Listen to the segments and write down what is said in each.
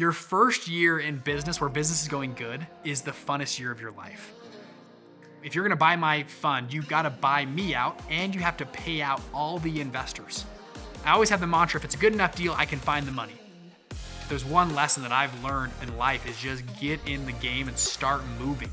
Your first year in business where business is going good is the funnest year of your life. If you're gonna buy my fund, you've gotta buy me out and you have to pay out all the investors. I always have the mantra, if it's a good enough deal, I can find the money. If there's one lesson that I've learned in life is just get in the game and start moving.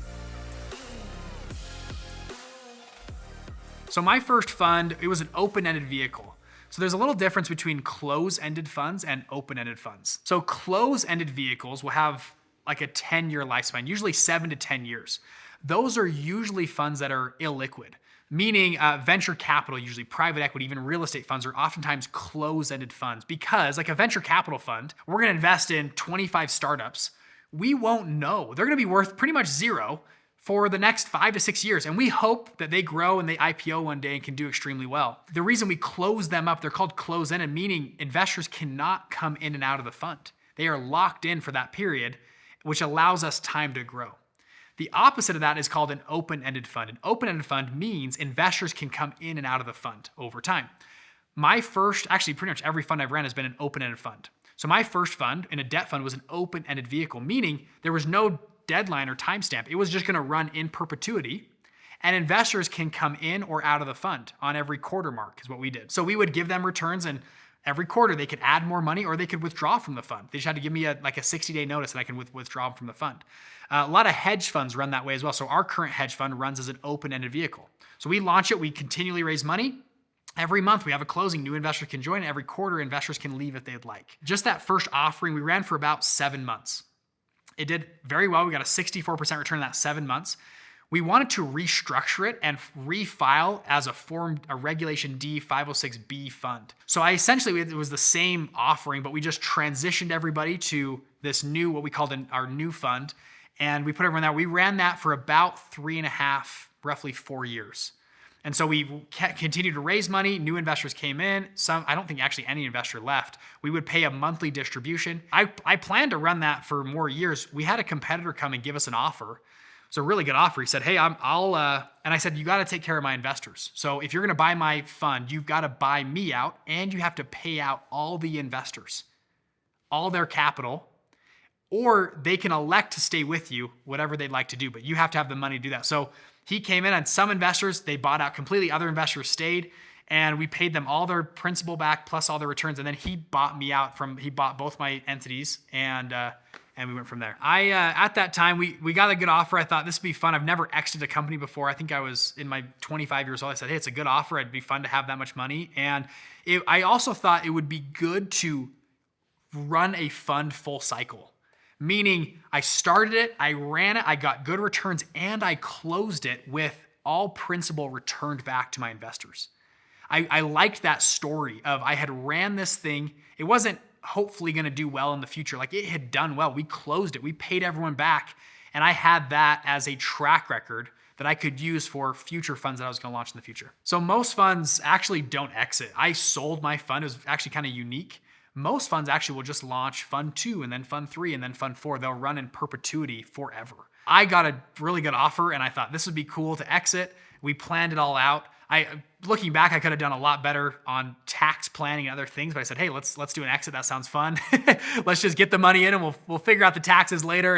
So my first fund, it was an open-ended vehicle. So there's a little difference between close-ended funds and open-ended funds. So close-ended vehicles will have like a 10-year lifespan, usually 7 to 10 years. Those are usually funds that are illiquid, meaning venture capital, usually private equity, even real estate funds are oftentimes close-ended funds because like a venture capital fund, we're gonna invest in 25 startups. We won't know. They're gonna be worth pretty much zero for the next 5 to 6 years. And we hope that they grow and they IPO one day and can do extremely well. The reason we close them up, they're called close-ended, meaning investors cannot come in and out of the fund. They are locked in for that period, which allows us time to grow. The opposite of that is called an open-ended fund. An open-ended fund means investors can come in and out of the fund over time. Actually pretty much every fund I've ran has been an open-ended fund. So my first fund in a debt fund was an open-ended vehicle, meaning there was no deadline or timestamp. It was just gonna run in perpetuity and investors can come in or out of the fund on every quarter mark is what we did. So we would give them returns and every quarter they could add more money or they could withdraw from the fund. They just had to give me a 60-day notice and I can withdraw from the fund. A lot of hedge funds run that way as well. So our current hedge fund runs as an open-ended vehicle. So we launch it, we continually raise money. Every month we have a closing, new investors can join. Every quarter investors can leave if they'd like. Just that first offering we ran for about 7 months. It did very well. We got a 64% return in that 7 months. We wanted to restructure it and refile as a Regulation D 506B fund. So it was the same offering, but we just transitioned everybody to this new, what we called our new fund. And we put everyone there. We ran that for about 3.5, roughly 4 years. And so we continued to raise money. New investors came in. I don't think actually any investor left. We would pay a monthly distribution. I planned to run that for more years. We had a competitor come and give us an offer. It was a really good offer. He said, hey, and I said, you got to take care of my investors. So if you're going to buy my fund, you've got to buy me out and you have to pay out all the investors, all their capital, or they can elect to stay with you, whatever they'd like to do, but you have to have the money to do that. So he came in and some investors, they bought out completely. Other investors stayed and we paid them all their principal back plus all their returns. And then he bought me out he bought both my entities and we went from there. At that time, we got a good offer. I thought this would be fun. I've never exited a company before. I think I was in my 25 years old. I said, hey, it's a good offer. It'd be fun to have that much money. And I also thought it would be good to run a fund full cycle. Meaning I started it, I ran it, I got good returns, and I closed it with all principal returned back to my investors. I liked that story of I had ran this thing. It wasn't hopefully gonna do well in the future. Like it had done well. We closed it, we paid everyone back, and I had that as a track record that I could use for future funds that I was gonna launch in the future. So most funds actually don't exit. I sold my fund. It was actually kind of unique. Most funds actually will just launch fund 2 and then fund 3 and then fund 4. They'll run in perpetuity forever. I got a really good offer and I thought this would be cool to exit. We planned it all out. Looking back, I could have done a lot better on tax planning and other things, but I said, hey, let's do an exit. That sounds fun. Let's just get the money in and we'll figure out the taxes later.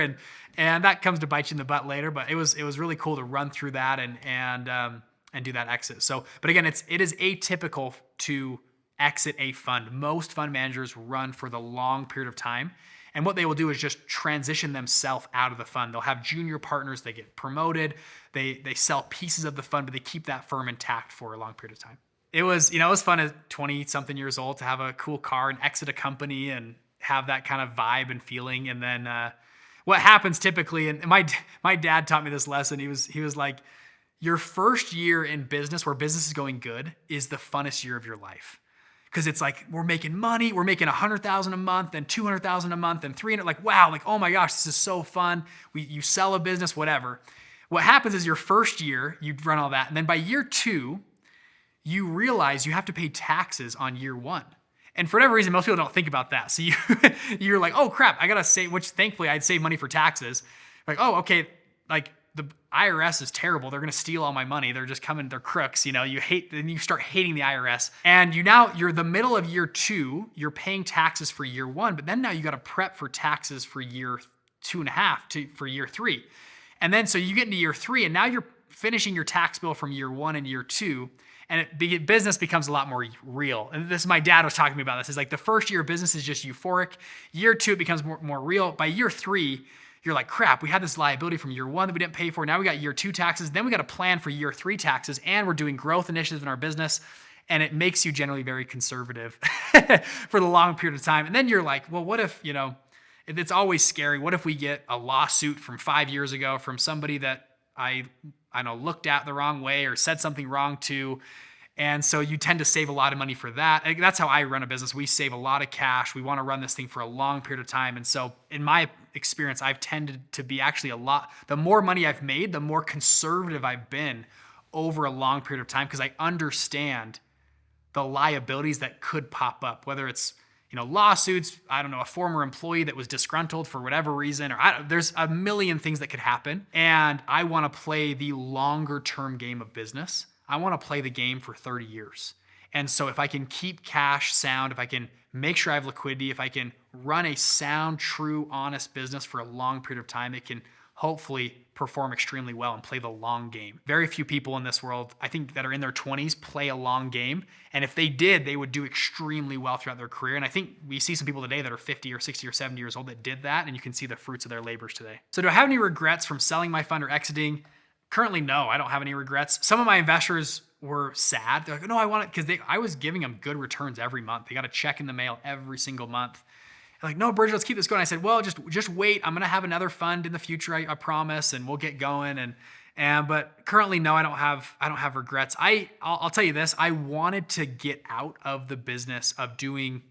And that comes to bite you in the butt later, but it was really cool to run through that and do that exit. So, but again, it is atypical to exit a fund. Most fund managers run for the long period of time. And what they will do is just transition themselves out of the fund. They'll have junior partners, they get promoted, they sell pieces of the fund, but they keep that firm intact for a long period of time. It was fun at 20 something years old to have a cool car and exit a company and have that kind of vibe and feeling. And then what happens typically, and my dad taught me this lesson. He was like, your first year in business where business is going good is the funnest year of your life. Because it's like, we're making money, we're making $100,000 a month and $200,000 a month and $300,000, like, wow, like, oh my gosh, this is so fun. You sell a business, whatever. What happens is your first year, you run all that. And then by year 2, you realize you have to pay taxes on year 1. And for whatever reason, most people don't think about that. So you're like, oh crap, I gotta save, which thankfully I'd save money for taxes. Like, oh, okay, like the IRS is terrible. They're going to steal all my money. They're just coming, they're crooks. Then you start hating the IRS. And you're the middle of year 2, you're paying taxes for year 1, but then now you got to prep for taxes for year 2.5 for year 3. And then so you get into year 3 and now you're finishing your tax bill from year 1 and year 2. And business becomes a lot more real. And this, my dad was talking to me about this. It's like the first year of business is just euphoric. Year 2, it becomes more real. By year 3, you're like, crap, we had this liability from year 1 that we didn't pay for. Now we got year 2 taxes. Then we got to plan for year 3 taxes. And we're doing growth initiatives in our business. And it makes you generally very conservative for the long period of time. And then you're like, well, what if, it's always scary. What if we get a lawsuit from 5 years ago from somebody that I looked at the wrong way or said something wrong to. And so you tend to save a lot of money for that. That's how I run a business. We save a lot of cash. We want to run this thing for a long period of time. And so in my experience, I've tended to be actually the more money I've made, the more conservative I've been over a long period of time because I understand the liabilities that could pop up, whether it's lawsuits, a former employee that was disgruntled for whatever reason, or there's a million things that could happen. And I want to play the longer term game of business. I want to play the game for 30 years. And so if I can keep cash sound, if I can make sure I have liquidity, if I can run a sound, true, honest business for a long period of time, it can hopefully perform extremely well and play the long game. Very few people in this world, I think, that are in their 20s play a long game. And if they did, they would do extremely well throughout their career. And I think we see some people today that are 50 or 60 or 70 years old that did that, and you can see the fruits of their labors today. So do I have any regrets from selling my fund or exiting? Currently, no, I don't have any regrets. Some of my investors were sad. They're like, no, I want it, because I was giving them good returns every month. They got a check in the mail every single month. They're like, no, Bridget, let's keep this going. I said, well, just wait. I'm gonna have another fund in the future, I promise, and we'll get going. But currently, no, I don't have regrets. I'll tell you this: I wanted to get out of the business of doing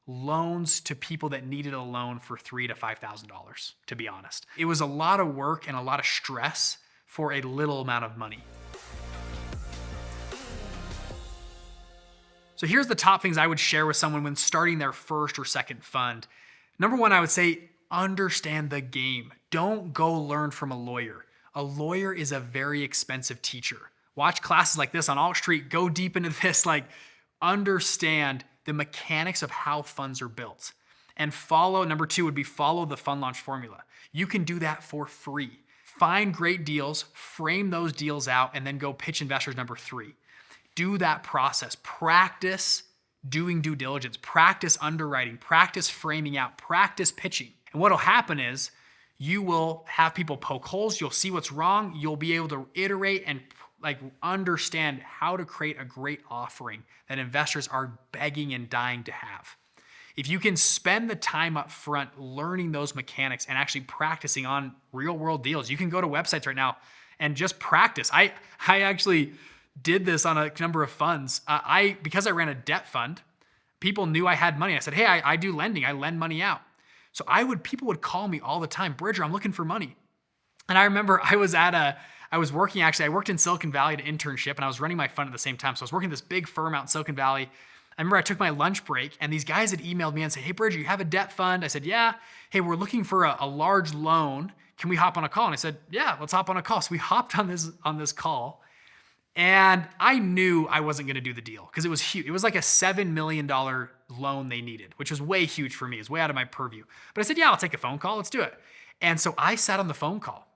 loans to people that needed a loan for $3,000 to $5,000. To be honest, it was a lot of work and a lot of stress for a little amount of money. So here's the top things I would share with someone when starting their first or second fund. Number 1, I would say, understand the game. Don't go learn from a lawyer. A lawyer is a very expensive teacher. Watch classes like this on Alt Street. Go deep into this. Understand the mechanics of how funds are built. And number 2 would be follow the fund launch formula. You can do that for free. Find great deals, frame those deals out, and then go pitch investors. Number 3. Do that process. Practice doing due diligence. Practice underwriting. Practice framing out. Practice pitching. And what will happen is you will have people poke holes. You'll see what's wrong. You'll be able to iterate and understand how to create a great offering that investors are begging and dying to have. If you can spend the time up front learning those mechanics and actually practicing on real world deals, you can go to websites right now and just practice. I actually did this on a number of funds. Because I ran a debt fund, people knew I had money. I said, hey, I do lending. I lend money out. So people would call me all the time, Bridger, I'm looking for money. And I remember I worked in Silicon Valley at an internship, and I was running my fund at the same time. So I was working at this big firm out in Silicon Valley. I remember I took my lunch break, and these guys had emailed me and said, hey, Bridger, you have a debt fund? I said, yeah. Hey, we're looking for a large loan. Can we hop on a call? And I said, yeah, let's hop on a call. So we hopped on this call. And I knew I wasn't going to do the deal because it was huge. It was like a $7 million loan they needed, which was way huge for me. It was way out of my purview. But I said, yeah, I'll take a phone call. Let's do it. And so I sat on the phone call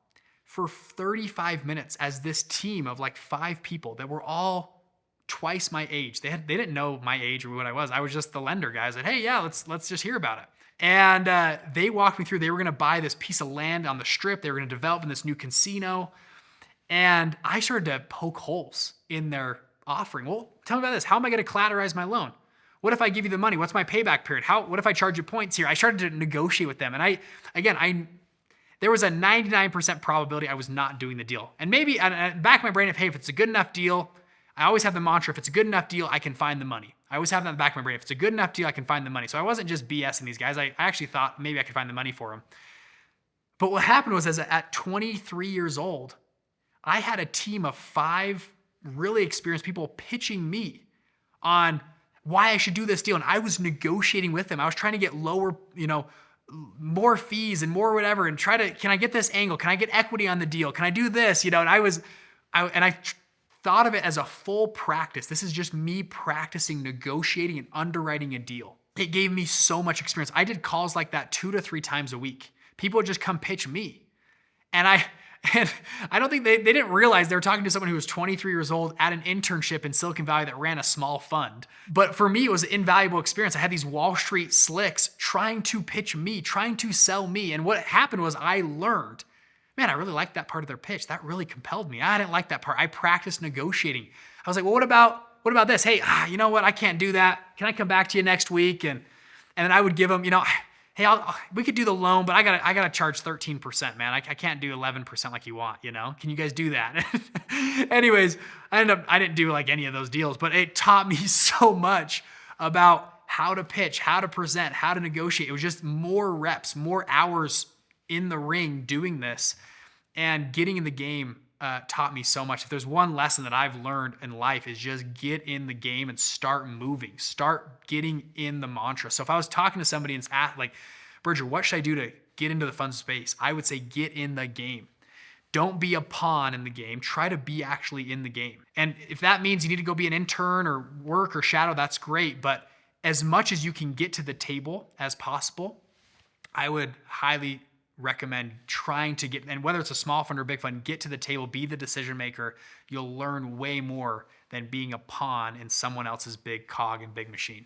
for 35 minutes as this team of 5 people that were all twice my age. They didn't know my age or what I was. I was just the lender guy. I said, hey, yeah, let's just hear about it. And they walked me through. They were going to buy this piece of land on the strip. They were going to develop in this new casino. And I started to poke holes in their offering. Well, tell me about this. How am I going to collateralize my loan? What if I give you the money? What's my payback period? What if I charge you points here? I started to negotiate with them. And there was a 99% probability I was not doing the deal. And maybe back in my brain, if it's a good enough deal, I always have the mantra, if it's a good enough deal, I can find the money. I always have that in the back of my brain. If it's a good enough deal, I can find the money. So I wasn't just BSing these guys. I actually thought maybe I could find the money for them. But what happened was at 23 years old, I had a team of 5 really experienced people pitching me on why I should do this deal. And I was negotiating with them. I was trying to get lower, more fees and more whatever, and can I get this angle? Can I get equity on the deal? Can I do this? And I thought of it as a full practice. This is just me practicing negotiating and underwriting a deal. It gave me so much experience. I did calls like that 2 to 3 times a week. People would just come pitch me. And I don't think they didn't realize they were talking to someone who was 23 years old at an internship in Silicon Valley that ran a small fund. But for me, it was an invaluable experience. I had these Wall Street slicks trying to pitch me, trying to sell me. And what happened was I learned, man, I really liked that part of their pitch. That really compelled me. I didn't like that part. I practiced negotiating. I was like, well, what about this? Hey, you know what? I can't do that. Can I come back to you next week? And then I would give them, hey, we could do the loan, but I gotta charge 13%, man. I can't do 11% like you want, Can you guys do that? Anyways, I didn't do like any of those deals, but it taught me so much about how to pitch, how to present, how to negotiate. It was just more reps, more hours in the ring doing this, and getting in the game taught me so much. If there's one lesson that I've learned in life, is just get in the game and start moving, start getting in the mantra. So if I was talking to somebody and asked like, Bridger, what should I do to get into the fund space? I would say get in the game. Don't be a pawn in the game. Try to be actually in the game. And if that means you need to go be an intern or work or shadow, that's great. But as much as you can get to the table as possible, I would highly recommend trying to get, and whether it's a small fund or big fund, get to the table, be the decision maker. You'll learn way more than being a pawn in someone else's big cog and big machine.